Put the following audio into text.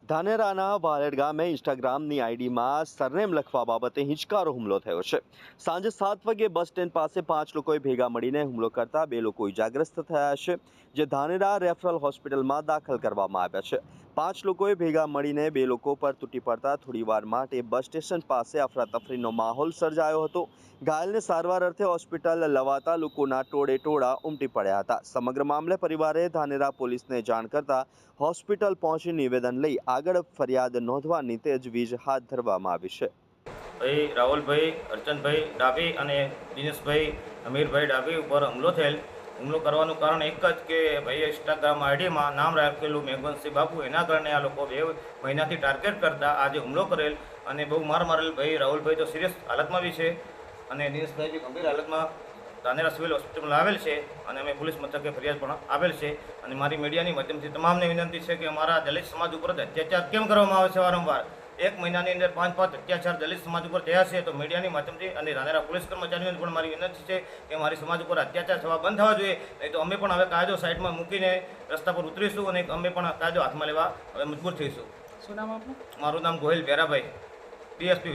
ધાનેરાના વાલેડ ગામે ઇન્સ્ટાગ્રામની આઈડીમાં સરનેમ લખવા બાબતે હિંચકારો હુમલો થયો છે। સાંજે 7 વાગે બસ સ્ટેન્ડ પાસે 5 લોકોએ ભેગા મળીને હુમલો કરતા 2 લોકો ઇજાગ્રસ્ત થયા છે, જે ધાનેરા રેફરલ હોસ્પિટલમાં દાખલ કરવામાં આવ્યા છે। 5 લોકોએ ભેગા મળીને 2 લોકો પર તૂટી પડતા થોડીવાર માટે બસ સ્ટેશન પાસે અફરાતફરીનો માહોલ સર્જાયો હતો। ઘાયલને સારવાર અર્થે હોસ્પિટલ લવાતા લોકોના ટોળે ટોળા ઉમટી પડ્યા હતા। સમગ્ર મામલે પરિવારે ધાનેરા પોલીસને જાણ કરતા હોસ્પિટલ પહોંચી નિવેદન લઈ આગળ ફરિયાદ નોંધવાની તજવીજ હાથ ધરવામાં આવી છે। ભાઈ રાહુલભાઈ અર્ચનભાઈ ડાભી અને દિનેશભાઈ અમીરભાઈ ડાભી ઉપર હુમલો થયેલ। હુમલો કરવાનું કારણ એક જ કે ભાઈ ઇન્સ્ટાગ્રામ આઈડીમાં નામ રાખેલું મેઘવંતસિંહ બાપુ, એના કારણે આ લોકો 2 મહિનાથી ટાર્ગેટ કરતા આજે હુમલો કરેલ અને બહુ માર મારેલ। ભાઈ રાહુલભાઈ તો સિરિયસ હાલતમાં બી છે અને દિનેશભાઈ બી ગંભીર હાલતમાં ધાનેરા સિવિલ હોસ્પિટલમાં આવેલ છે અને અમે પોલીસ મથકે ફરિયાદ પણ આપેલ છે। અને મારી મીડિયાની માધ્યમથી તમામને વિનંતી છે કે અમારા દલિત સમાજ ઉપર અત્યાચાર કેમ કરવામાં આવે છે વારંવાર? 1 મહિનાની અંદર 5 અત્યાચાર દલિત સમાજ ઉપર થયા છે, તો મીડિયાની માધ્યમથી અને ધાનેરા પોલીસ કર્મચારીઓને પણ મારી વિનંતી છે કે મારી સમાજ ઉપર અત્યાચાર થવા બંધ થવા જોઈએ, નહીં તો અમે પણ હવે કાયદો સાઈડમાં મૂકીને રસ્તા પર ઉતરીશું અને અમે પણ કાયદો હાથમાં લેવા હવે મજબૂર થઈશું। શું નામ આપનું? મારું નામ ગોહિલ ભેરાભાઈ, ડીએસપી।